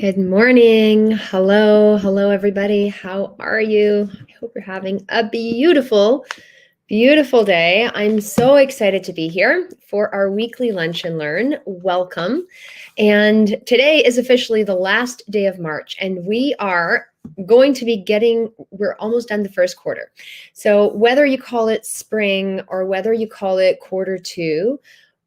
Good morning. Hello, everybody. How are you? I hope you're having a beautiful, beautiful day. I'm so excited to be here for our weekly Lunch and Learn. Welcome. And today is officially the last day of March, and we are going to be we're almost done the first quarter. So whether you call it spring or whether you call it quarter two,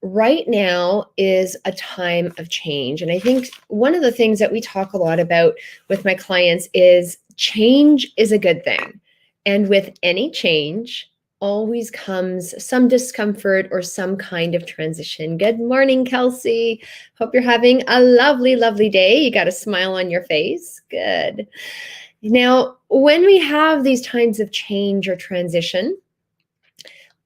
right now is a time of change. And I think one of the things that we talk a lot about with my clients is change is a good thing. And with any change, always comes some discomfort or some kind of transition. Good morning, Kelsey. Hope you're having a lovely, lovely day. You got a smile on your face. Good. Now, when we have these times of change or transition,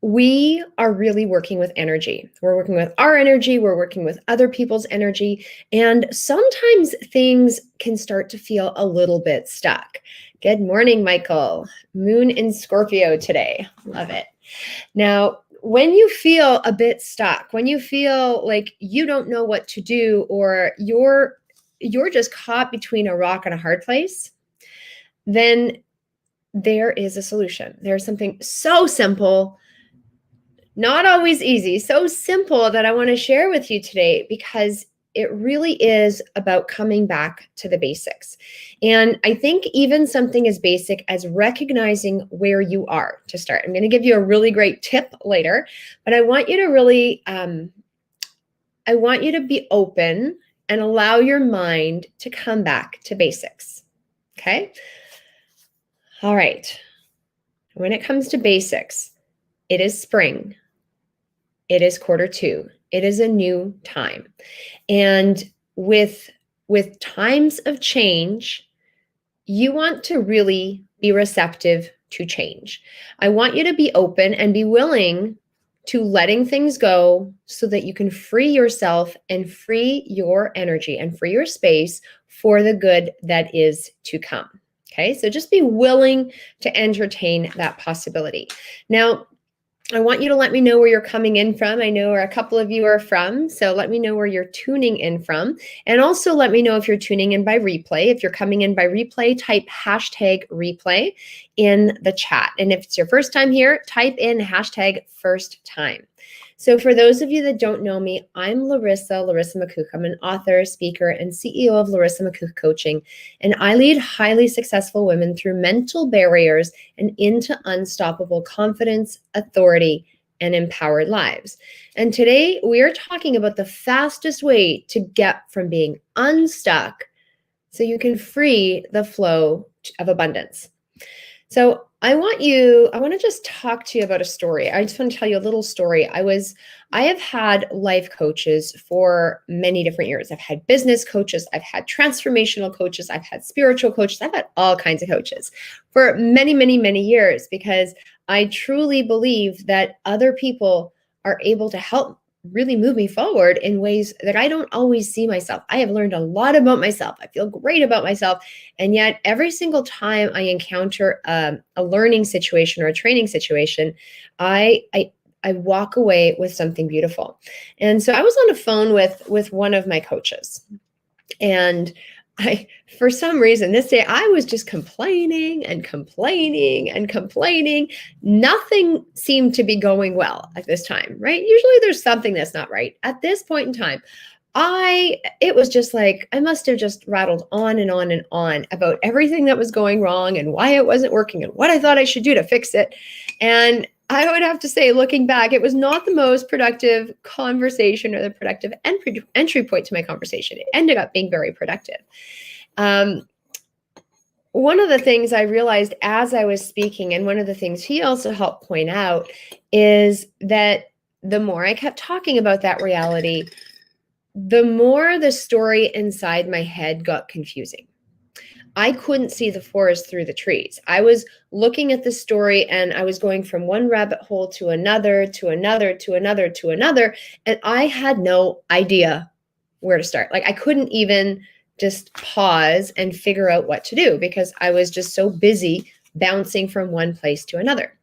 we are really working with energy. We're working with our energy, we're working with other people's energy, and sometimes things can start to feel a little bit stuck. Good morning, Michael. Moon in Scorpio today. Love it. Now, when you feel a bit stuck, when you feel like you don't know what to do, or you're just caught between a rock and a hard place, then there is a solution. There's something so simple, not always easy, so simple, that I want to share with you today, because it really is about coming back to the basics. And I think even something as basic as recognizing where you are to start. I'm going to give you a really great tip later, but I want you to really, I want you to be open and allow your mind to come back to basics. Okay? All right. When it comes to basics, it is spring. It is quarter two. It is a new time. And with times of change, you want to really be receptive to change. I want you to be open and be willing to letting things go so that you can free yourself and free your energy and free your space for the good that is to come. Okay, so just be willing to entertain that possibility. Now, I want you to let me know where you're coming in from. I know where a couple of you are from, so let me know where you're tuning in from. And also let me know if you're tuning in by replay. If you're coming in by replay, type hashtag replay in the chat. And if it's your first time here, type in hashtag first time. So for those of you that don't know me, I'm Larissa McCook. I'm an author, speaker, and CEO of Larissa McCook Coaching, and I lead highly successful women through mental barriers and into unstoppable confidence, authority, and empowered lives. And today we are talking about the fastest way to get from being unstuck so you can free the flow of abundance. So I want to just talk to you about a story. I just want to tell you a little story. I have had life coaches for many different years. I've had business coaches, I've had transformational coaches, I've had spiritual coaches, I've had all kinds of coaches for many, many, many years, because I truly believe that other people are able to help really move me forward in ways that I don't always see myself. I have learned a lot about myself. I feel great about myself. And yet every single time I encounter a learning situation or a training situation, I walk away with something beautiful. And so I was on the phone with one of my coaches, and for some reason this day, I was just complaining and complaining and complaining. Nothing seemed to be going well at this time, right? Usually there's something that's not right. At this point in time, it was just like, I must have just rattled on and on and on about everything that was going wrong and why it wasn't working and what I thought I should do to fix it. And I would have to say, looking back, it was not the most productive conversation or the productive entry point to my conversation. It ended up being very productive. One of the things I realized as I was speaking, and one of the things he also helped point out, is that the more I kept talking about that reality, the more the story inside my head got confusing. I couldn't see the forest through the trees. I was looking at the story and I was going from one rabbit hole to another, to another, to another, to another. And I had no idea where to start. Like, I couldn't even just pause and figure out what to do because I was just so busy bouncing from one place to another.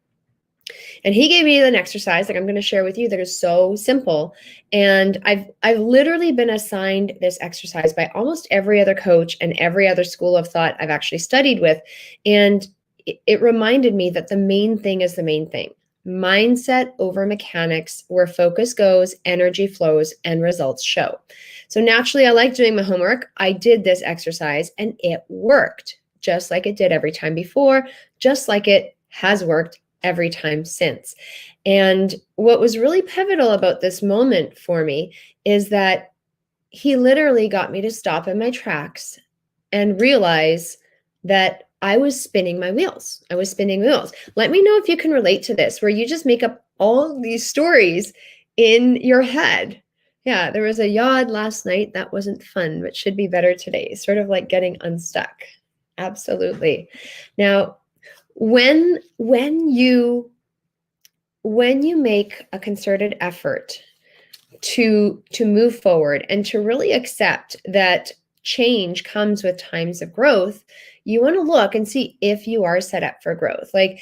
And he gave me an exercise that I'm going to share with you that is so simple. And I've literally been assigned this exercise by almost every other coach and every other school of thought I've actually studied with. And it reminded me that the main thing is the main thing. Mindset over mechanics, where focus goes, energy flows, and results show. So naturally, I like doing my homework. I did this exercise and it worked just like it did every time before, just like it has worked every time since. And what was really pivotal about this moment for me is that he literally got me to stop in my tracks and realize that I was spinning my wheels. I was spinning wheels. Let me know if you can relate to this, where you just make up all these stories in your head. Yeah, there was a yawn last night. That wasn't fun, but should be better today. Sort of like getting unstuck. Absolutely. Now, when you make a concerted effort to move forward and to really accept that change comes with times of growth, you want to look and see if you are set up for growth. Like,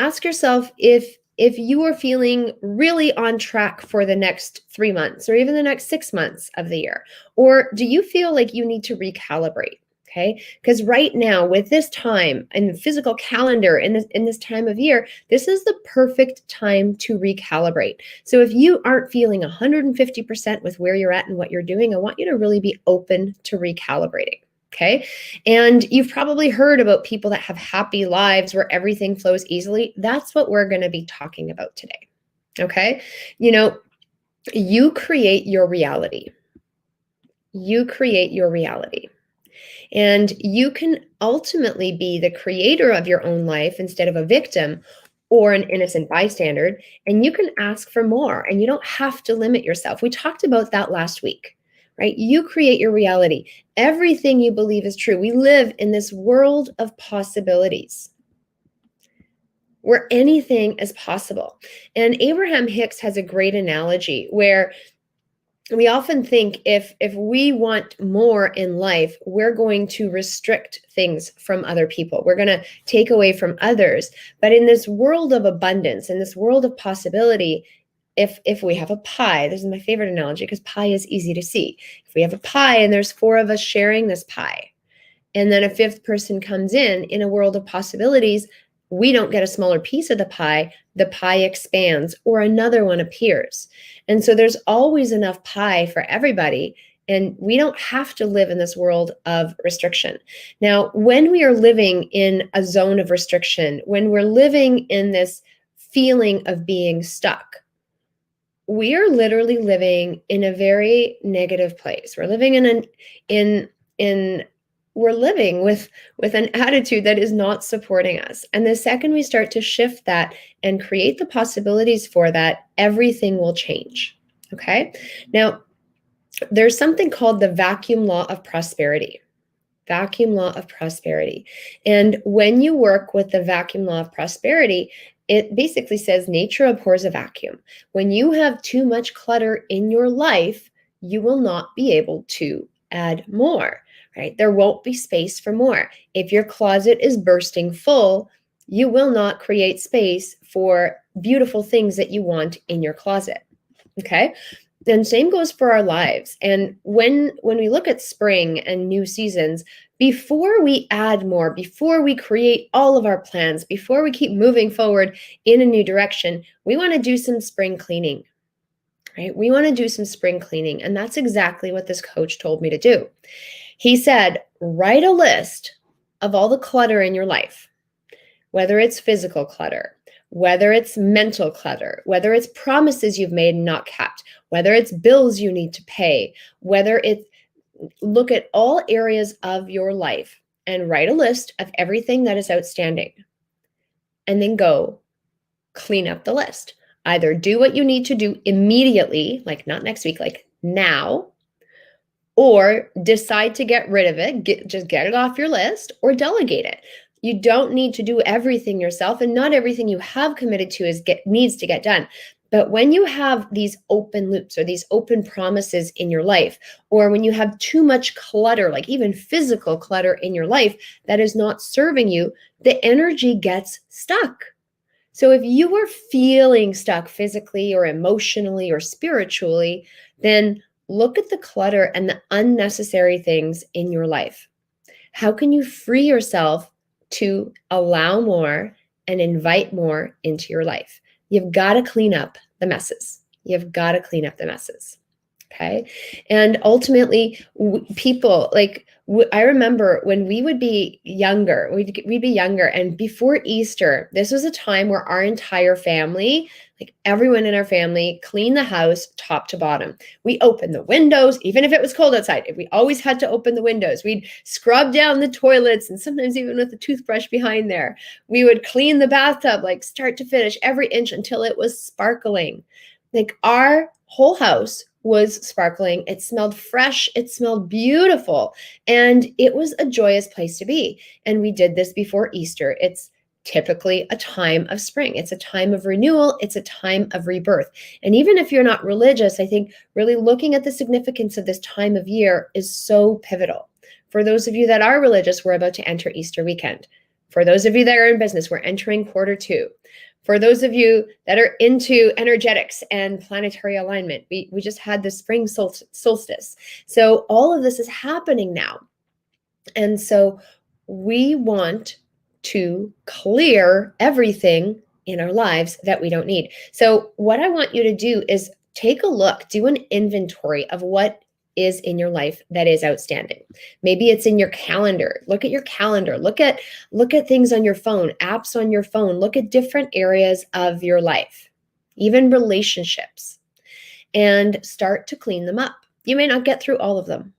ask yourself if you are feeling really on track for the next 3 months or even the next 6 months of the year, or do you feel like you need to recalibrate? Okay, because right now with this time and the physical calendar in this time of year, this is the perfect time to recalibrate. So if you aren't feeling 150% with where you're at and what you're doing, I want you to really be open to recalibrating. Okay. And you've probably heard about people that have happy lives where everything flows easily. That's what we're going to be talking about today. Okay. You create your reality. You create your reality. And you can ultimately be the creator of your own life instead of a victim or an innocent bystander. And you can ask for more and you don't have to limit yourself. We talked about that last week, right? You create your reality. Everything you believe is true. We live in this world of possibilities where anything is possible. And Abraham Hicks has a great analogy where we often think if we want more in life, we're going to restrict things from other people. We're going to take away from others. But in this world of abundance, in this world of possibility, if we have a pie, this is my favorite analogy because pie is easy to see. If we have a pie and there's 4 of us sharing this pie, and then a 5th person comes in a world of possibilities, we don't get a smaller piece of the pie expands or another one appears. And so there's always enough pie for everybody. And we don't have to live in this world of restriction. Now, when we are living in a zone of restriction, when we're living in this feeling of being stuck, we are literally living in a very negative place. We're living we're living with an attitude that is not supporting us. And the second we start to shift that and create the possibilities for that, everything will change. Okay? Now, there's something called the vacuum law of prosperity. Vacuum law of prosperity. And when you work with the vacuum law of prosperity, it basically says nature abhors a vacuum. When you have too much clutter in your life, you will not be able to add more. Right? There won't be space for more. If your closet is bursting full, you will not create space for beautiful things that you want in your closet. Okay? And same goes for our lives. And when we look at spring and new seasons, before we add more, before we create all of our plans, before we keep moving forward in a new direction, we want to do some spring cleaning. Right? We want to do some spring cleaning. And that's exactly what this coach told me to do. He said, write a list of all the clutter in your life, whether it's physical clutter, whether it's mental clutter, whether it's promises you've made and not kept, whether it's bills you need to pay, whether it's look at all areas of your life and write a list of everything that is outstanding. And then go clean up the list. Either do what you need to do immediately, like not next week, like now, or decide to get rid of it, just get it off your list, or delegate it. You don't need to do everything yourself, and not everything you have committed to needs to get done. But when you have these open loops or these open promises in your life, or when you have too much clutter, like even physical clutter in your life that is not serving you, the energy gets stuck. So if you are feeling stuck physically or emotionally or spiritually, then look at the clutter and the unnecessary things in your life. How can you free yourself to allow more and invite more into your life? You've got to clean up the messes. You've got to clean up the messes. Okay. And ultimately, people like, I remember when we would be younger, we'd be younger. And before Easter, this was a time where our entire family, like everyone in our family, cleaned the house top to bottom. We opened the windows, even if it was cold outside. We always had to open the windows. We'd scrub down the toilets, and sometimes even with a toothbrush behind there. We would clean the bathtub, like start to finish, every inch until it was sparkling. Like our whole house was sparkling. It smelled fresh. It smelled beautiful. And it was a joyous place to be. And we did this before Easter. It's typically a time of spring. It's a time of renewal. It's a time of rebirth. And even if you're not religious, I think really looking at the significance of this time of year is so pivotal. For those of you that are religious, we're about to enter Easter weekend. For those of you that are in business, we're entering quarter two. For those of you that are into energetics and planetary alignment, we just had the spring solstice. So all of this is happening now. And so we want to clear everything in our lives that we don't need. So what I want you to do is take a look, do an inventory of what is in your life that is outstanding. Maybe it's in your calendar. Look at your calendar. Look at things on your phone, apps on your phone. Look at different areas of your life, even relationships, and start to clean them up. You may not get through all of them.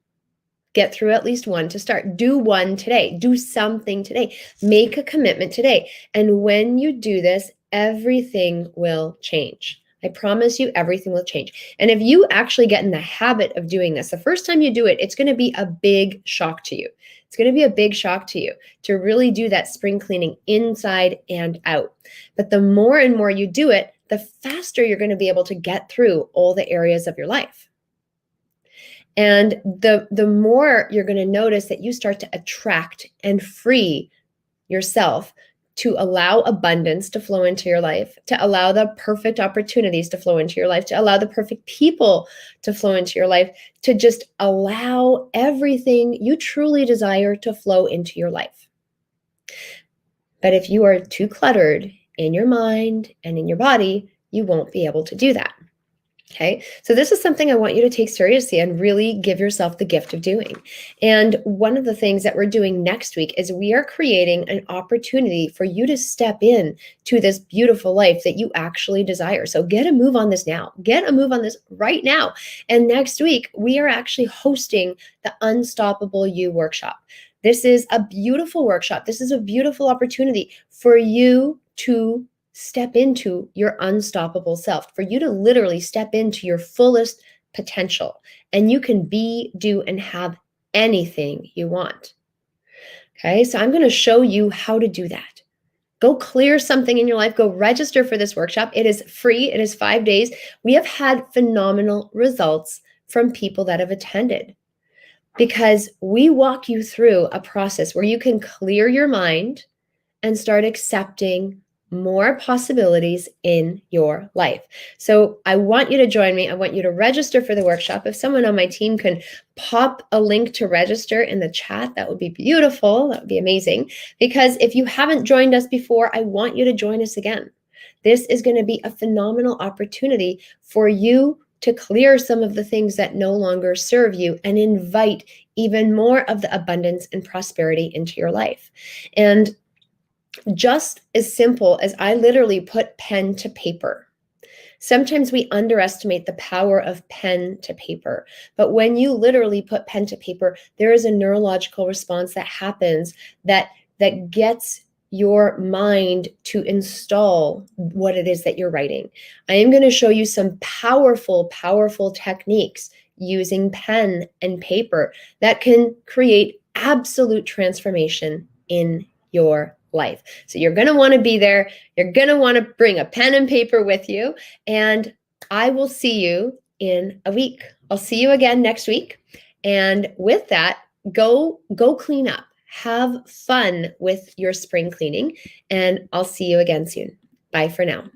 Get through at least one to start. Do one today. Do something today. Make a commitment today. And when you do this, everything will change. I promise you, everything will change. And if you actually get in the habit of doing this, the first time you do it, it's going to be a big shock to you. It's going to be a big shock to you to really do that spring cleaning inside and out. But the more and more you do it, the faster you're going to be able to get through all the areas of your life. And the more you're going to notice that you start to attract and free yourself to allow abundance to flow into your life, to allow the perfect opportunities to flow into your life, to allow the perfect people to flow into your life, to just allow everything you truly desire to flow into your life. But if you are too cluttered in your mind and in your body, you won't be able to do that. Okay, so this is something I want you to take seriously and really give yourself the gift of doing. And one of the things that we're doing next week is we are creating an opportunity for you to step in to this beautiful life that you actually desire. So get a move on this now. Get a move on this right now. And next week, we are actually hosting the Unstoppable You workshop. This is a beautiful workshop. This is a beautiful opportunity for you to step into your unstoppable self, for you to literally step into your fullest potential. And you can be, do, and have anything you want. Okay, so I'm going to show you how to do that. Go clear something in your life. Go register for this workshop. It is free. It is 5 days. We have had phenomenal results from people that have attended because we walk you through a process where you can clear your mind and start accepting more possibilities in your life. So I want you to join me. I want you to register for the workshop. If someone on my team can pop a link to register in the chat, that would be beautiful. That would be amazing. Because if you haven't joined us before, I want you to join us again. This is going to be a phenomenal opportunity for you to clear some of the things that no longer serve you and invite even more of the abundance and prosperity into your life. And just as simple as I literally put pen to paper. Sometimes we underestimate the power of pen to paper, but when you literally put pen to paper, there is a neurological response that happens that gets your mind to install what it is that you're writing. I am going to show you some powerful, powerful techniques using pen and paper that can create absolute transformation in your life. So you're going to want to be there. You're going to want to bring a pen and paper with you. And I will see you in a week. I'll see you again next week. And with that, go clean up. Have fun with your spring cleaning. And I'll see you again soon. Bye for now.